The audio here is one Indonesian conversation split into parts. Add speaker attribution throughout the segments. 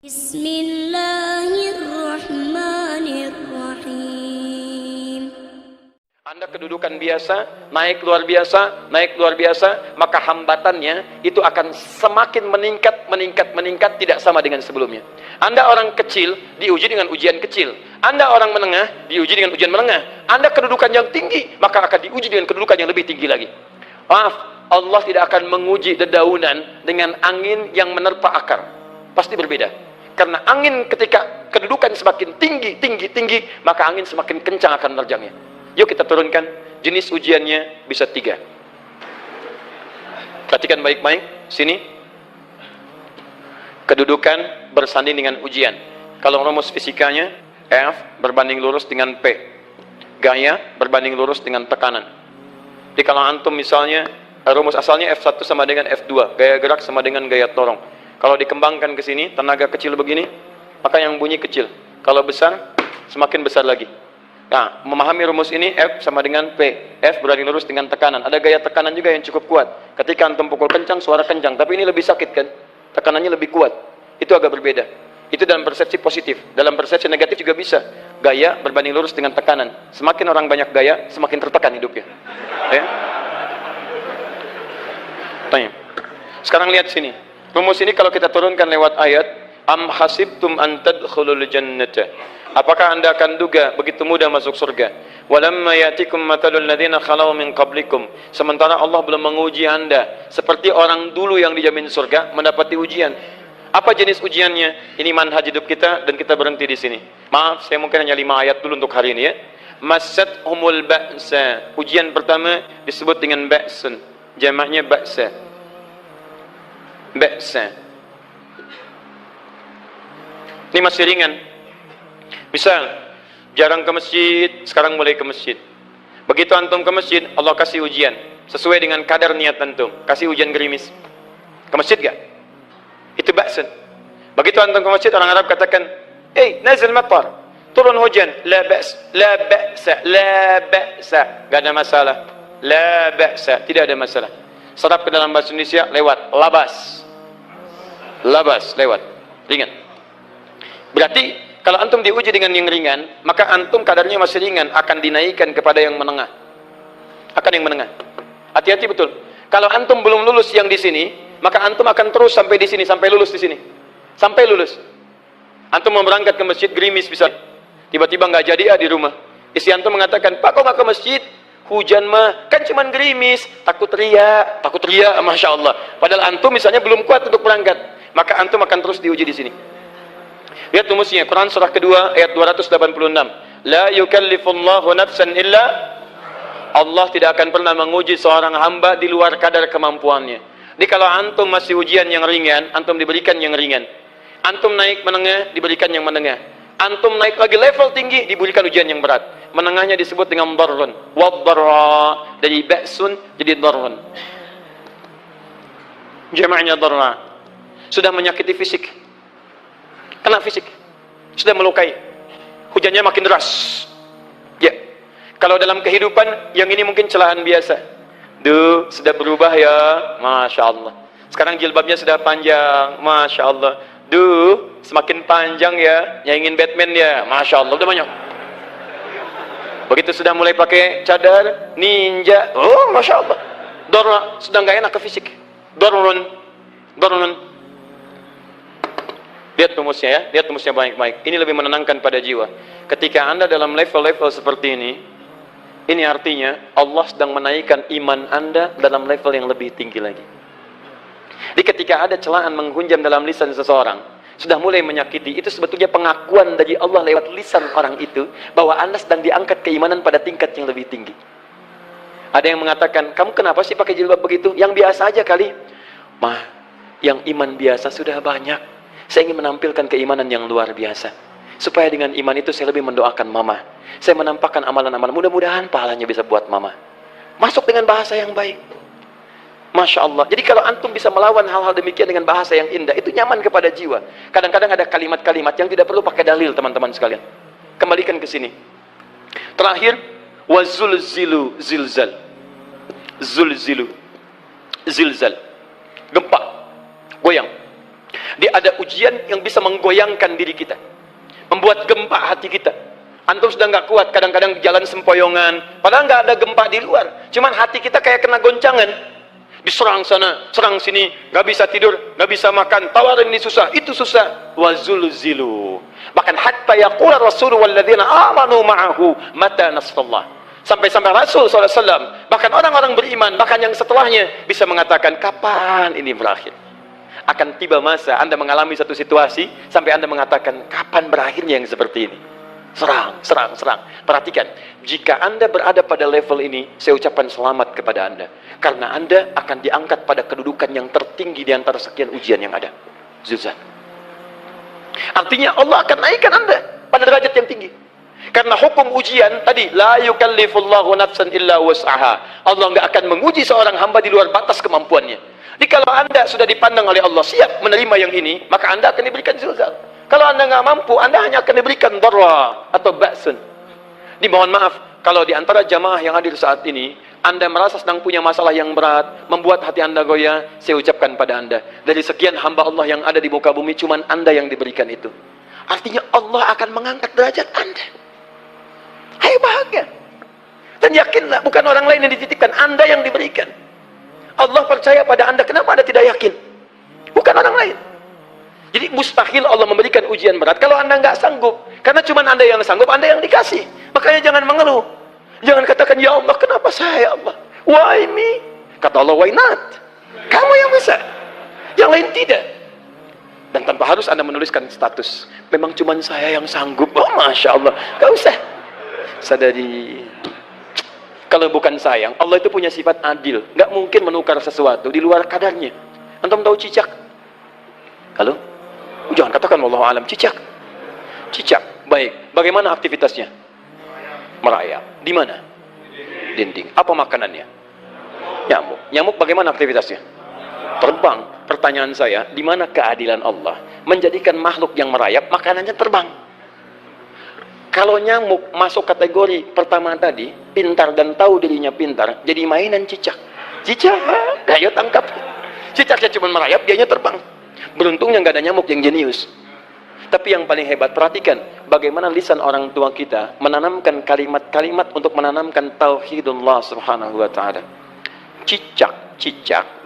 Speaker 1: Bismillahirrahmanirrahim.
Speaker 2: Anda kedudukan biasa, naik luar biasa, maka hambatannya itu akan semakin meningkat, tidak sama dengan sebelumnya. Anda orang kecil, diuji dengan ujian kecil. Anda orang menengah, diuji dengan ujian menengah. Anda kedudukan yang tinggi, maka akan diuji dengan kedudukan yang lebih tinggi lagi. Maaf, Allah tidak akan menguji dedaunan dengan angin yang menerpa akar. Pasti berbeda. Karena angin ketika kedudukan semakin tinggi, maka angin semakin kencang akan menerjangnya. Yuk kita turunkan, jenis ujiannya bisa 3. Perhatikan baik-baik, sini. Kedudukan bersanding dengan ujian. Kalau rumus fisikanya, F berbanding lurus dengan P. Gaya berbanding lurus dengan tekanan. Jadi kalau antum misalnya, rumus asalnya F1 sama dengan F2. Gaya gerak sama dengan gaya dorong. Kalau dikembangkan ke sini, tenaga kecil begini, maka yang bunyi kecil. Kalau besar, semakin besar lagi. Nah, memahami rumus ini, F sama dengan P. F berbanding lurus dengan tekanan. Ada gaya tekanan juga yang cukup kuat. Ketika antum pukul kencang, suara kencang. Tapi ini lebih sakit kan? Tekanannya lebih kuat. Itu agak berbeda. Itu dalam persepsi positif. Dalam persepsi negatif juga bisa. Gaya berbanding lurus dengan tekanan. Semakin orang banyak gaya, semakin tertekan hidupnya. Ya? Tanya. Sekarang lihat sini. Rumus ini kalau kita turunkan lewat ayat, am hasibtum an tadkhulul jannata. Apakah Anda akan duga begitu mudah masuk surga? Walamma ya'tikum mathalul ladzina khalau min qablikum. Sementara Allah belum menguji Anda seperti orang dulu yang dijamin surga mendapati ujian. Apa jenis ujiannya? Ini manhaj hidup kita dan kita berhenti di sini. Maaf, saya mungkin hanya 5 ayat dulu untuk hari ini ya. Massatuhumul ba'sa. Ujian pertama disebut dengan ba'sun. Jamaknya ba'sa. Ba'sa. Ini masih ringan. Misal, jarang ke masjid, sekarang mulai ke masjid. Begitu antum ke masjid, Allah kasih ujian. Sesuai dengan kadar niat antum. Kasih ujian gerimis. Ke masjid gak? Itu ba'sun. Begitu antum ke masjid, orang Arab katakan, nazil matar. Turun hujan. La ba'sa. Gak ada masalah. La ba'sa. Tidak ada masalah. Serap ke dalam bahasa Indonesia, lewat. Labas, lewat. Ringan. Berarti, kalau antum diuji dengan yang ringan, maka antum kadarnya masih ringan, akan dinaikkan kepada yang menengah. Hati-hati betul. Kalau antum belum lulus yang di sini, maka antum akan terus sampai di sini, sampai lulus di sini. Sampai lulus. Antum mau berangkat ke masjid, gerimis bisa. Tiba-tiba nggak jadi di rumah. Istri antum mengatakan, Pak kok nggak ke masjid? Hujan mah, kan cuman gerimis. Takut riak, Masya Allah. Padahal antum misalnya belum kuat untuk berangkat. Maka antum akan terus diuji di sini. Lihat rumusnya, Quran surah kedua ayat 286. La yukallifullahu nafsan illa. Allah tidak akan pernah menguji seorang hamba di luar kadar kemampuannya. Jadi kalau antum masih ujian yang ringan, antum diberikan yang ringan. Antum naik menengah, diberikan yang menengah. Antum naik lagi level tinggi, diberikan ujian yang berat. Menengahnya disebut dengan darrun. Waddarra. Dari ba'sun jadi darrun. Jamaknya darra. Sudah menyakiti fisik, kena fisik, sudah melukai, hujannya makin deras. Ya, kalau dalam kehidupan yang ini mungkin celaan biasa. Sudah berubah ya, Masya Allah. Sekarang jilbabnya sudah panjang, Masya Allah. Semakin panjang ya, yang ingin Batman ya, Masya Allah, udah banyak. Begitu sudah mulai pakai cadar, ninja, oh Masya Allah. Dorra, sudah nggak enak ke fisik. Dorrun. Lihat rumusnya ya, lihat rumusnya baik-baik. Ini lebih menenangkan pada jiwa. Ketika Anda dalam level-level seperti ini artinya Allah sedang menaikkan iman Anda dalam level yang lebih tinggi lagi. Jadi ketika ada celaan menghunjam dalam lisan seseorang, sudah mulai menyakiti, itu sebetulnya pengakuan dari Allah lewat lisan orang itu, bahwa Anda sedang diangkat keimanan pada tingkat yang lebih tinggi. Ada yang mengatakan, kamu kenapa sih pakai jilbab begitu? Yang biasa aja kali. Yang iman biasa sudah banyak. Saya ingin menampilkan keimanan yang luar biasa. Supaya dengan iman itu saya lebih mendoakan mama. Saya menampakkan amalan-amalan. Mudah-mudahan pahalanya bisa buat mama. Masuk dengan bahasa yang baik. Masya Allah. Jadi kalau antum bisa melawan hal-hal demikian dengan bahasa yang indah, itu nyaman kepada jiwa. Kadang-kadang ada kalimat-kalimat yang tidak perlu pakai dalil, teman-teman sekalian. Kembalikan ke sini. Terakhir, wazulzilu zilzal. Zulzilu. Zilzal. Gempa. Goyang. Dia ada ujian yang bisa menggoyangkan diri kita, membuat gempa hati kita. Antum sudah nggak kuat, kadang-kadang jalan sempoyongan, padahal nggak ada gempa di luar, cuman hati kita kayak kena goncangan. Diserang sana, serang sini, nggak bisa tidur, nggak bisa makan, tawarin ini susah, itu susah. Wazulzilu. Bahkan hatta yaqula Rasulullah walladzina amanu ma'ahu mata nasrullah. Sampai-sampai Rasul SAW, bahkan orang-orang beriman, bahkan yang setelahnya bisa mengatakan, kapan ini berakhir? Akan tiba masa Anda mengalami satu situasi sampai Anda mengatakan, kapan berakhirnya yang seperti ini? Serang, serang, serang. Perhatikan, jika Anda berada pada level ini, saya ucapkan selamat kepada Anda. Karena Anda akan diangkat pada kedudukan yang tertinggi di antara sekian ujian yang ada. Zuzan. Artinya Allah akan naikkan Anda pada derajat yang tinggi. Karena hukum ujian tadi, la yukallifullahu nafsan illa wus'aha. Allah nggak akan menguji seorang hamba di luar batas kemampuannya. Jadi kalau Anda sudah dipandang oleh Allah siap menerima yang ini, maka Anda akan diberikan zilzal. Kalau Anda nggak mampu, Anda hanya akan diberikan darra atau ba'sun. Dimohon maaf, kalau di antara jamaah yang hadir saat ini, Anda merasa sedang punya masalah yang berat, membuat hati Anda goyah, saya ucapkan pada Anda, dari sekian hamba Allah yang ada di muka bumi, cuman Anda yang diberikan itu. Artinya Allah akan mengangkat derajat Anda. Ayo bahagia. Dan yakinlah, bukan orang lain yang dititipkan, Anda yang diberikan. Allah percaya pada Anda, kenapa Anda tidak yakin? Bukan orang lain. Jadi mustahil Allah memberikan ujian berat kalau Anda nggak sanggup. Karena cuma Anda yang sanggup, Anda yang dikasih. Makanya jangan mengeluh. Jangan katakan, ya Allah, kenapa saya, ya Allah? Why me? Kata Allah, why not? Kamu yang bisa. Yang lain tidak. Dan tanpa harus Anda menuliskan status. Memang cuma saya yang sanggup. Oh, Masya Allah. Gak usah. Sadari. Kalau bukan sayang, Allah itu punya sifat adil. Nggak mungkin menukar sesuatu di luar kadarnya. Antum tahu cicak? Halo? Jangan katakan wallahu alam, cicak. Cicak, baik. Bagaimana aktivitasnya? Merayap. Di mana? Dinding. Apa makanannya? Nyamuk. Nyamuk bagaimana aktivitasnya? Terbang. Pertanyaan saya, di mana keadilan Allah menjadikan makhluk yang merayap makanannya terbang? Kalau nyamuk masuk kategori pertama tadi, pintar dan tahu dirinya pintar, jadi mainan cicak. Cicak, ayo tangkap. Cicaknya cuma merayap, dianya terbang. Beruntungnya nggak ada nyamuk yang jenius. Tapi yang paling hebat, perhatikan bagaimana lisan orang tua kita menanamkan kalimat-kalimat untuk menanamkan tauhidullah subhanahu wa ta'ala. Cicak, cicak,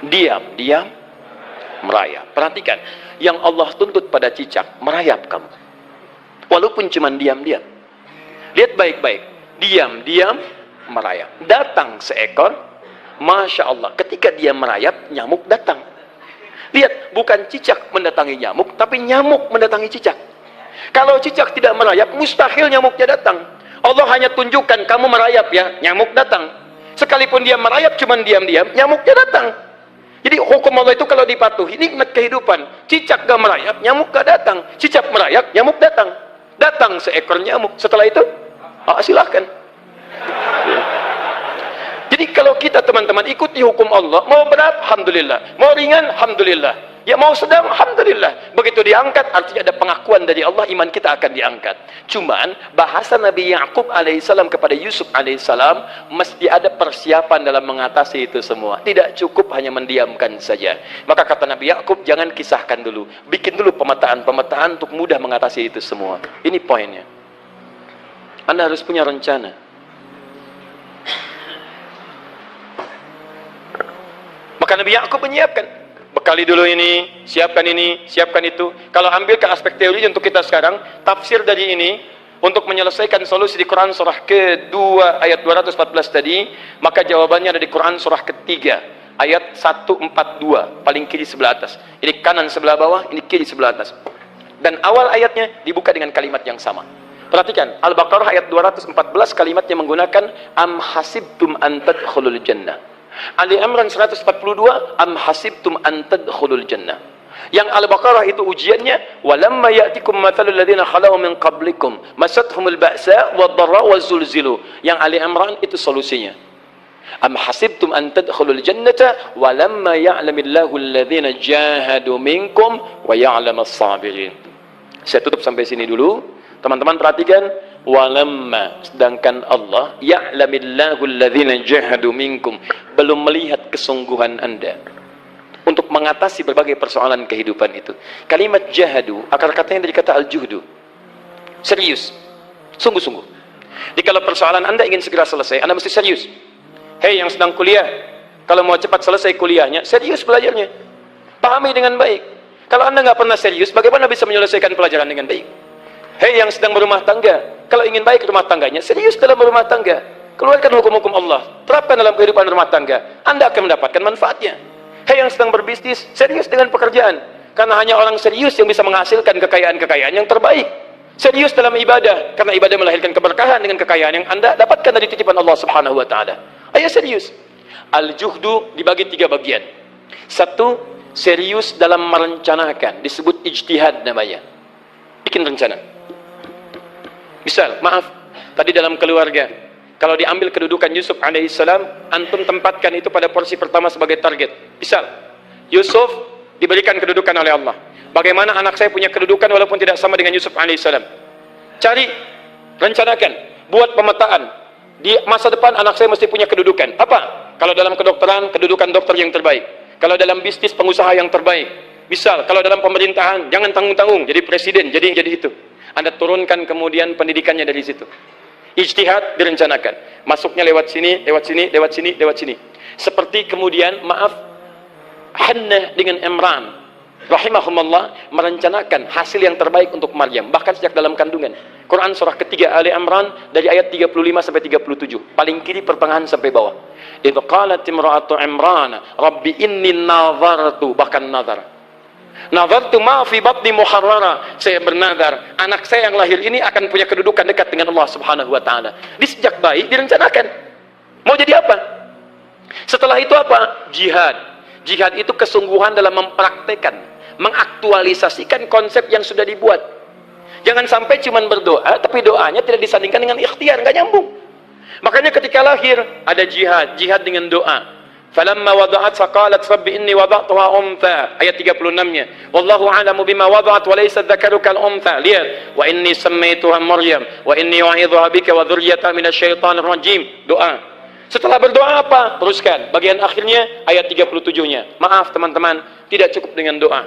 Speaker 2: diam, merayap. Perhatikan, yang Allah tuntut pada cicak, merayap kamu. Walaupun cuma diam-diam. Lihat baik-baik, diam, merayap. Datang seekor, Masya Allah, ketika dia merayap, nyamuk datang. Lihat, bukan cicak mendatangi nyamuk, tapi nyamuk mendatangi cicak. Kalau cicak tidak merayap, mustahil nyamuknya datang. Allah hanya tunjukkan, kamu merayap ya, nyamuk datang. Sekalipun dia merayap, cuman diam-diam, nyamuknya datang. Jadi hukum Allah itu kalau dipatuhi, nikmat kehidupan. Cicak gak merayap, nyamuk gak datang. Cicak merayap, nyamuk datang. Datang seekor nyamuk. Setelah itu, silahkan. Jadi kalau kita teman-teman ikuti hukum Allah, mau berat, alhamdulillah. Mau ringan, alhamdulillah. Ya mau sedang, alhamdulillah. Begitu diangkat, artinya ada pengakuan dari Allah, iman kita akan diangkat. Cuman, bahasa Nabi Ya'qub alaihissalam kepada Yusuf alaihissalam, mesti ada persiapan dalam mengatasi itu semua. Tidak cukup hanya mendiamkan saja. Maka kata Nabi Ya'qub, jangan kisahkan dulu. Bikin dulu pemetaan-pemetaan untuk mudah mengatasi itu semua. Ini poinnya. Anda harus punya rencana. Maka Nabi Ya'qub menyiapkan, bekali dulu ini, siapkan itu. Kalau ambil ke aspek teori untuk kita sekarang, tafsir dari ini untuk menyelesaikan solusi di Quran surah ke-2 ayat 214 tadi, maka jawabannya ada di Quran surah ke-3 ayat 142, paling kiri sebelah atas. Ini kanan sebelah bawah, ini kiri sebelah atas. Dan awal ayatnya dibuka dengan kalimat yang sama. Perhatikan, Al-Baqarah ayat 214 kalimatnya menggunakan am hasibtum an tadkhulul jannah. Ali Imran 142 am hasibtum an tadkhulul jannah. Yang Al-Baqarah itu ujiannya, walamma ya'tikum mathalul ladzina khalau min qablikum masathumul ba'sa wad-dharra wazulzilu. Yang Ali Imran itu solusinya. Am hasibtum an tadkhulul jannata walamma ya'lamillahu alladzina jahadu minkum wa ya'lamas sabirin. Saya tutup sampai sini dulu. Teman-teman perhatikan, walamma, sedangkan Allah ya'lamillahu alladzina jahadu minkum, belum melihat kesungguhan Anda untuk mengatasi berbagai persoalan kehidupan itu. Kalimat jahadu, akar katanya dari kata al-juhdu. Serius, sungguh-sungguh. Jadi kalau persoalan Anda ingin segera selesai, Anda mesti serius. Hei yang sedang kuliah, kalau mau cepat selesai kuliahnya, serius belajarnya. Pahami dengan baik. Kalau Anda nggak pernah serius, bagaimana bisa menyelesaikan pelajaran dengan baik? Hei yang sedang berumah tangga, kalau ingin baik rumah tangganya, serius dalam berumah tangga. Keluarkan hukum-hukum Allah, terapkan dalam kehidupan rumah tangga. Anda akan mendapatkan manfaatnya. Hei yang sedang berbisnis, serius dengan pekerjaan. Karena hanya orang serius yang bisa menghasilkan kekayaan-kekayaan yang terbaik. Serius dalam ibadah, karena ibadah melahirkan keberkahan dengan kekayaan yang Anda dapatkan dari titipan Allah Subhanahu wa taala. Ayo serius. Al-juhdu dibagi 3 bagian. 1, serius dalam merencanakan, disebut ijtihad namanya. Bikin rencana. Misal, maaf, tadi dalam keluarga, kalau diambil kedudukan Yusuf alaihissalam, antum tempatkan itu pada porsi pertama sebagai target. Misal, Yusuf diberikan kedudukan oleh Allah. Bagaimana anak saya punya kedudukan walaupun tidak sama dengan Yusuf alaihissalam? Cari, rencanakan, buat pemetaan. Di masa depan anak saya mesti punya kedudukan. Apa? Kalau dalam kedokteran, kedudukan dokter yang terbaik. Kalau dalam bisnis, pengusaha yang terbaik. Misal, kalau dalam pemerintahan, jangan tanggung-tanggung, jadi presiden, jadi itu. Anda turunkan kemudian pendidikannya dari situ. Ijtihad direncanakan. Masuknya lewat sini, lewat sini, lewat sini, lewat sini. Seperti kemudian, maaf, Hannah dengan Imran, rahimahumullah, merencanakan hasil yang terbaik untuk Maryam, bahkan sejak dalam kandungan. Quran surah ketiga Ali Imran dari ayat 35 sampai 37, paling kiri pertengahan sampai bawah. Idh qalat imra'atu Imran rabbi inni nazartu, bahkan nazartu ma fi batni muharrara, saya bernazar anak saya yang lahir ini akan punya kedudukan dekat dengan Allah Subhanahu wa taala. Di sejak bayi direncanakan mau jadi apa. Setelah itu apa? Jihad itu kesungguhan dalam mempraktekkan, mengaktualisasikan konsep yang sudah dibuat. Jangan sampai cuma berdoa, tapi doanya tidak disandingkan dengan ikhtiar, nggak nyambung. Makanya ketika lahir, ada jihad dengan doa. Falamma wada'at faqalat rabbi inni wada'tuha untha, ayat 36-nya. Wallahu a'lamu bima wada'at wa laysa dzakaru kal untha. Lihat, wa inni sammaituha Maryam wa inni u'idzuha bika wa dzurriyyataha minasyaitonir rajim. Doa. Setelah berdoa apa? Teruskan. Bagian akhirnya ayat 37-nya. Maaf teman-teman, tidak cukup dengan doa.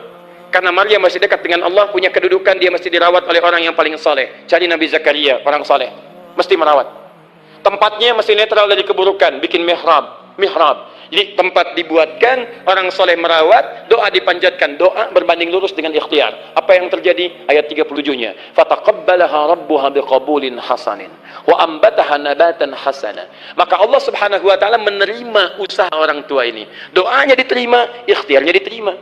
Speaker 2: Karena Maryam masih dekat dengan Allah, punya kedudukan, dia mesti dirawat oleh orang yang paling saleh. Cari Nabi Zakaria, orang saleh. Mesti merawat. Tempatnya mesti netral dari keburukan, bikin mihrab. Jadi tempat dibuatkan, orang soleh merawat, doa dipanjatkan, doa berbanding lurus dengan ikhtiar. Apa yang terjadi? Ayat 37-nya. Fataqabbalaha rabbuha biqabulin hasanin wa ambataha nabatan hasana. Maka Allah Subhanahu wa taala menerima usaha orang tua ini. Doanya diterima, ikhtiarnya diterima.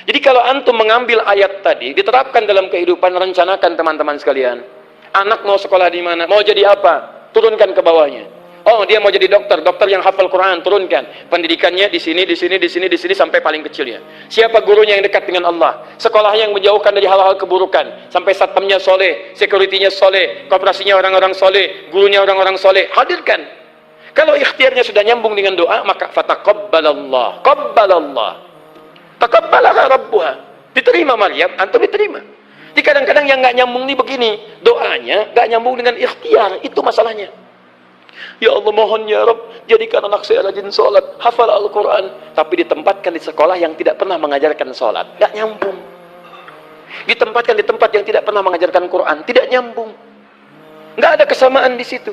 Speaker 2: Jadi kalau antum mengambil ayat tadi, diterapkan dalam kehidupan, rencanakan teman-teman sekalian. Anak mau sekolah di mana? Mau jadi apa? Turunkan ke bawahnya. Oh, dia mau jadi dokter yang hafal Quran, turunkan. Pendidikannya di sini sampai paling kecilnya. Siapa gurunya yang dekat dengan Allah? Sekolahnya yang menjauhkan dari hal-hal keburukan. Sampai satpamnya soleh, securitynya soleh, koperasinya orang-orang soleh, gurunya orang-orang soleh. Hadirkan. Kalau ikhtiarnya sudah nyambung dengan doa, maka fataqabbalallah. Taqabbalaha rabbuha. Diterima Maryam, antum diterima. Jadi kadang-kadang yang nggak nyambung nih begini, doanya nggak nyambung dengan ikhtiar, itu masalahnya. Ya Allah, mohon ya Rabb, jadikan anak saya rajin sholat, hafal Al-Quran, tapi ditempatkan di sekolah yang tidak pernah mengajarkan sholat, nggak nyambung. Ditempatkan di tempat yang tidak pernah mengajarkan Quran, tidak nyambung. Nggak ada kesamaan di situ.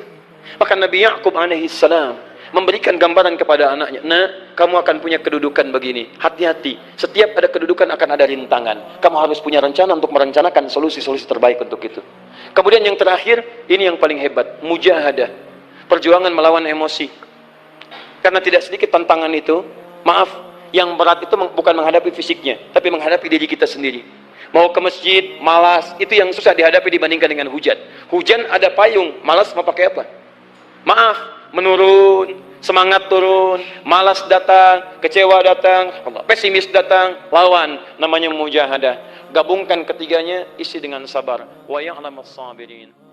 Speaker 2: Maka Nabi Ya'qub alaihissalam memberikan gambaran kepada anaknya, nah, kamu akan punya kedudukan begini, hati-hati, setiap ada kedudukan akan ada rintangan, kamu harus punya rencana untuk merencanakan solusi-solusi terbaik untuk itu. Kemudian yang terakhir, ini yang paling hebat, mujahadah, perjuangan melawan emosi. Karena tidak sedikit tantangan itu, maaf, yang berat itu bukan menghadapi fisiknya, tapi menghadapi diri kita sendiri. Mau ke masjid, malas, itu yang susah dihadapi dibandingkan dengan hujan. Hujan ada payung, malas mau pakai apa? Maaf, menurun, semangat turun, malas datang, kecewa datang, pesimis datang, lawan, namanya mujahadah. Gabungkan ketiganya, isi dengan sabar. Wa ya'lamus sabirin.